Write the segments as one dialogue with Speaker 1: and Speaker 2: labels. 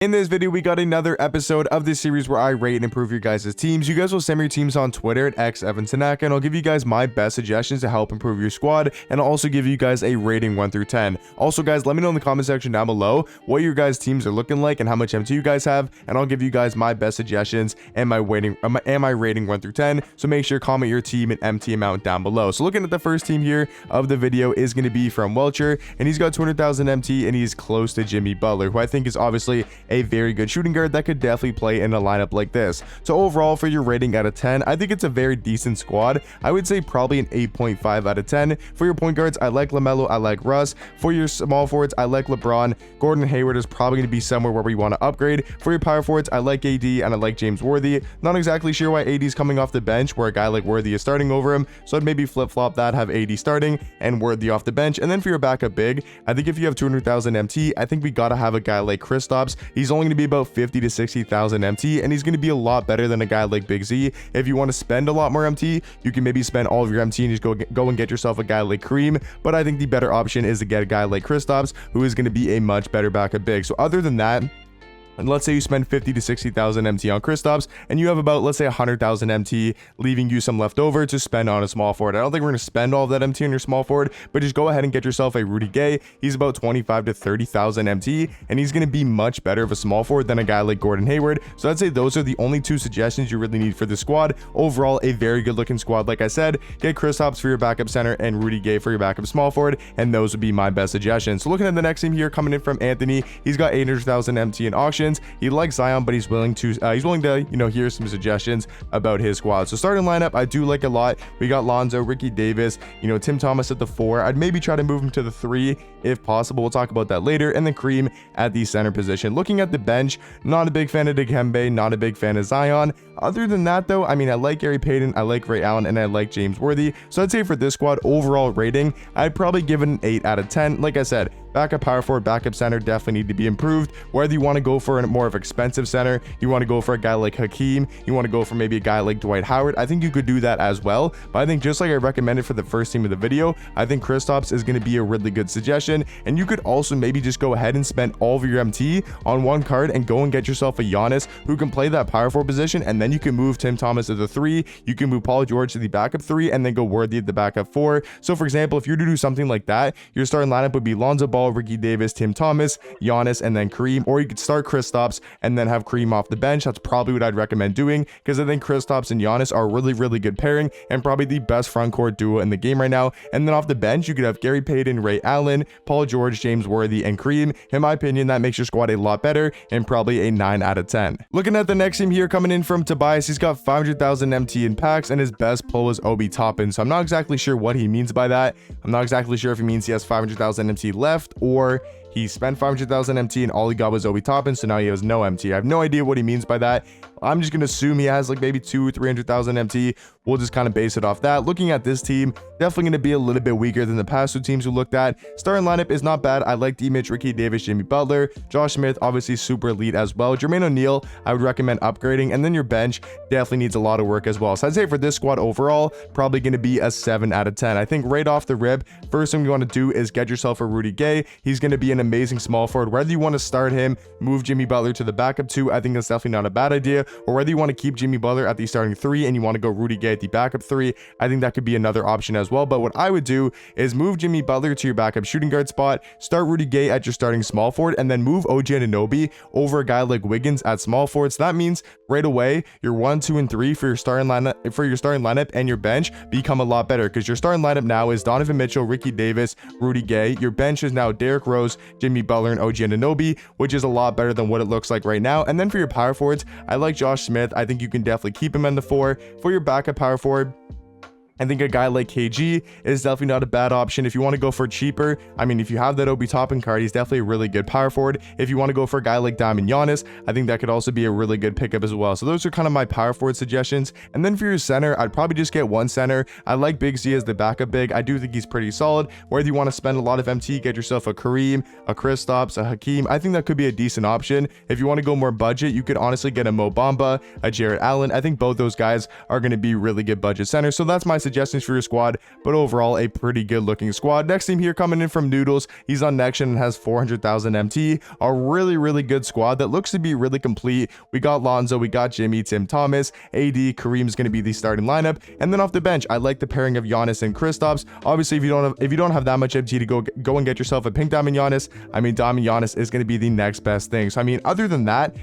Speaker 1: In this video, we got another episode of this series where I rate and improve your guys' teams. You guys will send me your teams on Twitter at xevantanaka, and I'll give you guys my best suggestions to help improve your squad, and I'll also give you guys a rating 1 through 10. Also, guys, let me know in the comment section down below what your guys' teams are looking like and how much MT you guys have, and I'll give you guys my best suggestions and my rating 1 through 10. So make sure to comment your team and MT amount down below. So looking at the first team here of the video is going to be from Welcher, and he's got 200,000 MT, and he's close to Jimmy Butler, who I think is obviously a very good shooting guard that could definitely play in a lineup like this. So overall, for your rating out of 10, I think it's a very decent squad. I would say probably an 8.5 out of 10. For your point guards, I like LaMelo, I like Russ. For your small forwards, I like LeBron. Gordon Hayward is probably going to be somewhere where we want to upgrade. For your power forwards, I like AD and I like James Worthy. Not exactly sure why AD is coming off the bench where a guy like Worthy is starting over him, so I'd maybe flip-flop that, have AD starting and Worthy off the bench. And then for your backup big, I think if you have 200,000 MT, I think we gotta have a guy like Kristaps. He's only going to be about 50 to 60,000 MT, and he's going to be a lot better than a guy like Big Z. If you want to spend a lot more MT, you can maybe spend all of your MT and just go and get yourself a guy like Kareem, but I think the better option is to get a guy like Kristaps, who is going to be a much better backup big. So other than that, and let's say you spend 50 to 60,000 MT on Kristaps, and you have about, let's say, 100,000 MT, leaving you some left over to spend on a small forward. I don't think we're going to spend all of that MT on your small forward, but just go ahead and get yourself a Rudy Gay. He's about 25 to 30,000 MT, and he's going to be much better of a small forward than a guy like Gordon Hayward. So I'd say those are the only two suggestions you really need for the squad. Overall, a very good looking squad. Like I said, get Kristaps for your backup center and Rudy Gay for your backup small forward, and those would be my best suggestions. So looking at the next team here, coming in from Anthony, he's got 800,000 MT in auctions. He likes Zion, but he's willing to hear some suggestions about his squad. So starting lineup, I do like a lot. We got Lonzo, Ricky Davis, Tim Thomas at the 4. I'd maybe try to move him to the 3 if possible. We'll talk about that later. And then Kareem at the center position. Looking at the bench, not a big fan of Dikembe, not a big fan of Zion. Other than that, though, I mean, I like Gary Payton, I like Ray Allen, and I like James Worthy. So I'd say for this squad, overall rating, I'd probably give it an 8 out of 10. Like I said, backup power forward, backup center definitely need to be improved. Whether you want to go for a more of expensive center, you want to go for a guy like Hakeem, you want to go for maybe a guy like Dwight Howard, I think you could do that as well. But I think just like I recommended for the first team of the video, I think Kristaps is going to be a really good suggestion. And you could also maybe just go ahead and spend all of your MT on one card and go and get yourself a Giannis who can play that power forward position, and then you can move Tim Thomas to the 3, you can move Paul George to the backup 3, and then go Worthy at the backup 4. So for example, if you're to do something like that, your starting lineup would be Lonzo Ball, Ricky Davis, Tim Thomas, Giannis, and then Kareem. Or you could start Kristaps and then have Kareem off the bench. That's probably what I'd recommend doing, because I think Kristaps and Giannis are a really, really good pairing and probably the best front court duo in the game right now. And then off the bench, you could have Gary Payton, Ray Allen, Paul George, James Worthy, and Kareem. In my opinion, that makes your squad a lot better and probably a 9 out of 10. Looking at the next team here, coming in from Tobias, he's got 500,000 MT in packs, and his best pull is Obi Toppin. So I'm not exactly sure what he means by that. I'm not exactly sure if he means he has 500,000 MT left, or he spent 500,000 MT and all he got was Obi Toppin, so now he has no MT. I have no idea what he means by that. I'm just going to assume he has like maybe 200,000-300,000 MT. We'll just kind of base it off that. Looking at this team, definitely going to be a little bit weaker than the past two teams we looked at. Starting lineup is not bad. I like D-Mitch, Ricky Davis, Jimmy Butler, Josh Smith, obviously super elite as well. Jermaine O'Neal, I would recommend upgrading. And then your bench definitely needs a lot of work as well. So I'd say for this squad overall, probably going to be a 7 out of 10. I think right off the rip, first thing you want to do is get yourself a Rudy Gay. He's going to be an amazing small forward. Whether you want to start him, move Jimmy Butler to the backup 2, I think that's definitely not a bad idea. Or whether you want to keep Jimmy Butler at the starting 3 and you want to go Rudy Gay at the backup 3, I think that could be another option as well. But what I would do is move Jimmy Butler to your backup shooting guard spot, start Rudy Gay at your starting small forward, and then move OG Anunoby over a guy like Wiggins at small forward. So that means right away your 1, 2, and 3 for your starting lineup and your bench become a lot better, because your starting lineup now is Donovan Mitchell, Ricky Davis, Rudy Gay. Your bench is now Derrick Rose, Jimmy Butler, and OG Anunoby, which is a lot better than what it looks like right now. And then for your power forwards, I like Josh Smith. I think you can definitely keep him in the 4. For your backup power forward, I think a guy like KG is definitely not a bad option. If you want to go for cheaper, I mean, if you have that Obi Toppin card, he's definitely a really good power forward. If you want to go for a guy like Diamond Giannis, I think that could also be a really good pickup as well. So those are kind of my power forward suggestions. And then for your center, I'd probably just get one center. I like Big Z as the backup big. I do think he's pretty solid. Whether you want to spend a lot of MT, get yourself a Kareem, a Kristaps, a Hakeem, I think that could be a decent option. If you want to go more budget, you could honestly get a Mo Bamba, a Jarrett Allen. I think both those guys are going to be really good budget centers. So that's my suggestion suggestions for your squad, but overall a pretty good looking squad. Next team here coming in from Noodles. He's on OnAction and has 400,000 MT. A really good squad that looks to be really complete. We got Lonzo, we got Jimmy, Tim Thomas, AD, Kareem's going to be the starting lineup, and then off the bench, I like the pairing of Giannis and Kristaps. Obviously, if you don't have that much MT to go and get yourself a pink diamond Giannis, I mean, diamond Giannis is going to be the next best thing. So I mean, other than that,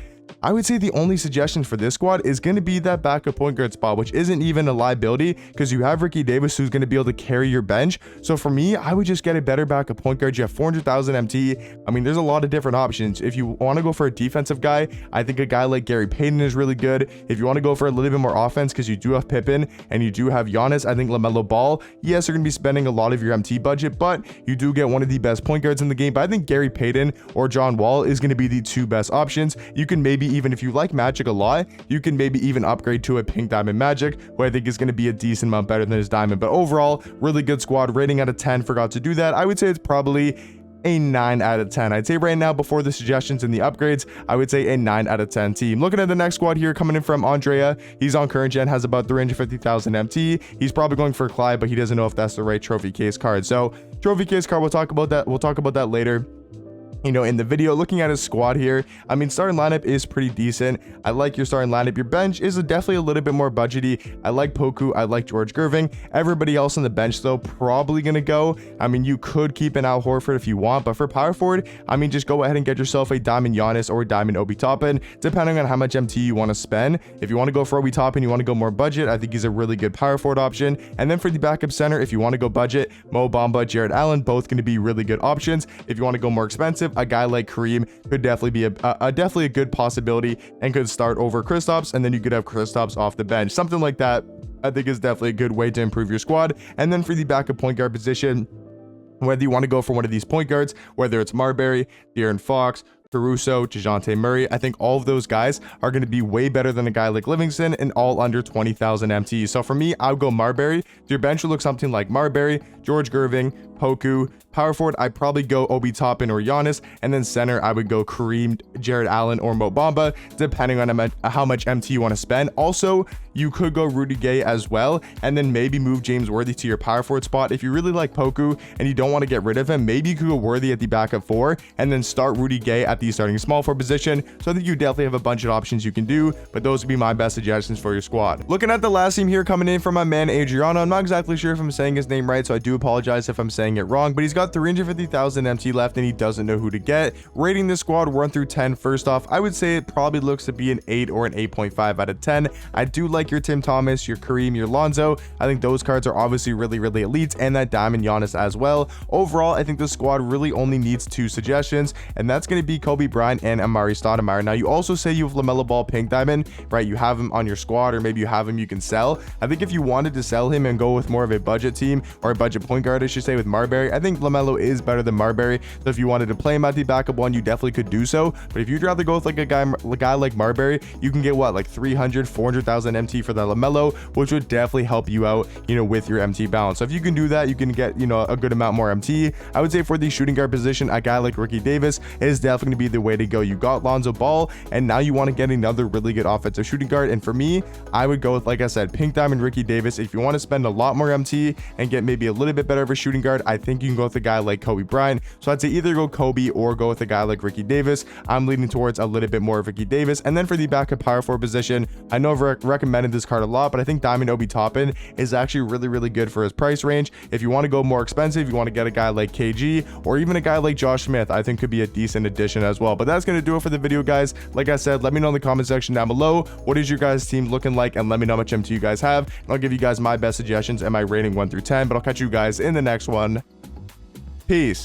Speaker 1: I would say the only suggestion for this squad is going to be that backup point guard spot, which isn't even a liability because you have Ricky Davis who's going to be able to carry your bench. So for me, I would just get a better backup point guard. You have 400,000 MT. I mean, there's a lot of different options. If you want to go for a defensive guy, I think a guy like Gary Payton is really good. If you want to go for a little bit more offense because you do have Pippen and you do have Giannis, I think LaMelo Ball, yes, you're going to be spending a lot of your MT budget, but you do get one of the best point guards in the game. But I think Gary Payton or John Wall is going to be the two best options. You can maybe even, if you like Magic a lot, you can maybe even upgrade to a pink diamond Magic, who I think is going to be a decent amount better than his diamond. But overall, really good squad. Rating out of 10, forgot to do that. I would say it's probably a 9 out of 10. I'd say right now, before the suggestions and the upgrades, I would say a 9 out of 10 team. Looking at the next squad here, coming in from Andrea, he's on current gen, has about 350,000 MT. He's probably going for Clyde, but he doesn't know if that's the right trophy case card. So trophy case card, we'll talk about that later, you know, in the video. Looking at his squad here, I mean, starting lineup is pretty decent. I like your starting lineup. Your bench is definitely a little bit more budgety. I like Poku, I like George Gerving. Everybody else on the bench though, probably gonna go. I mean, you could keep an Al Horford if you want, but for power forward, I mean, just go ahead and get yourself a diamond Giannis or a diamond Obi Toppin, depending on how much MT you want to spend. If you want to go for Obi Toppin, you want to go more budget, I think he's a really good power forward option. And then for the backup center, if you want to go budget, Mo Bamba, Jared Allen, both going to be really good options. If you want to go more expensive, a guy like Kareem could definitely be definitely a good possibility and could start over Kristaps, and then you could have Kristaps off the bench. Something like that, I think, is definitely a good way to improve your squad. And then for the backup point guard position, whether you want to go for one of these point guards, whether it's Marbury, De'Aaron Fox, Caruso, DeJounte Murray, I think all of those guys are going to be way better than a guy like Livingston and all under 20,000 MT. So for me, I would go Marbury. Your bench would look something like Marbury, George Gerving, Poku. Power forward, I'd probably go Obi Toppin or Giannis, and then center, I would go Kareem, Jared Allen, or Mo Bamba, depending on how much MT you want to spend. Also, you could go Rudy Gay as well, and then maybe move James Worthy to your power forward spot. If you really like Poku and you don't want to get rid of him, maybe you could go Worthy at the backup 4 and then start Rudy Gay at the starting small forward position. So I think you definitely have a bunch of options you can do, but those would be my best suggestions for your squad. Looking at the last team here, coming in from my man Adriano. I'm not exactly sure if I'm saying his name right, so I do apologize if I'm saying it wrong, but he's got 350,000 MT left and he doesn't know who to get. Rating this squad 1 through 10, first off, I would say it probably looks to be an 8 or an 8.5 out of 10. I do like your Tim Thomas, your Kareem, your Lonzo. I think those cards are obviously really elite, and that diamond Giannis as well. Overall, I think the squad really only needs 2 suggestions, and that's going to be Kobe Bryant and Amari Stoudemire. Now, you also say you have LaMelo Ball pink diamond, right? You have him on your squad, or maybe you have him you can sell. I think if you wanted to sell him and go with more of a budget team, or a budget point guard, I should say, with Marbury, I think LaMelo is better than Marbury. So if you wanted to play him at the backup 1, you definitely could do so. But if you'd rather go with like a guy like Marbury, you can get what, like 400,000 MT for that LaMelo, which would definitely help you out, you know, with your MT balance. So if you can do that, you can get, you know, a good amount more MT. I would say for the shooting guard position, a guy like Ricky Davis is definitely going to be the way to go. You got Lonzo Ball, and now you want to get another really good offensive shooting guard. And for me, I would go with, like I said, pink diamond Ricky Davis. If you want to spend a lot more MT and get maybe a little bit better of a shooting guard, I think you can go with a guy like Kobe Bryant. So I'd say either go Kobe or go with a guy like Ricky Davis. I'm leaning towards a little bit more of Ricky Davis. And then for the backup power forward position, I know I've recommended this card a lot, but I think Diamond Obi Toppin is actually really good for his price range. If you want to go more expensive, you want to get a guy like KG or even a guy like Josh Smith, I think could be a decent addition as well. But that's going to do it for the video, guys. Like I said, let me know in the comment section down below, what is your guys' team looking like, and let me know how much MT you guys have, and I'll give you guys my best suggestions and my rating 1 through 10. But I'll catch you guys in the next one. Peace.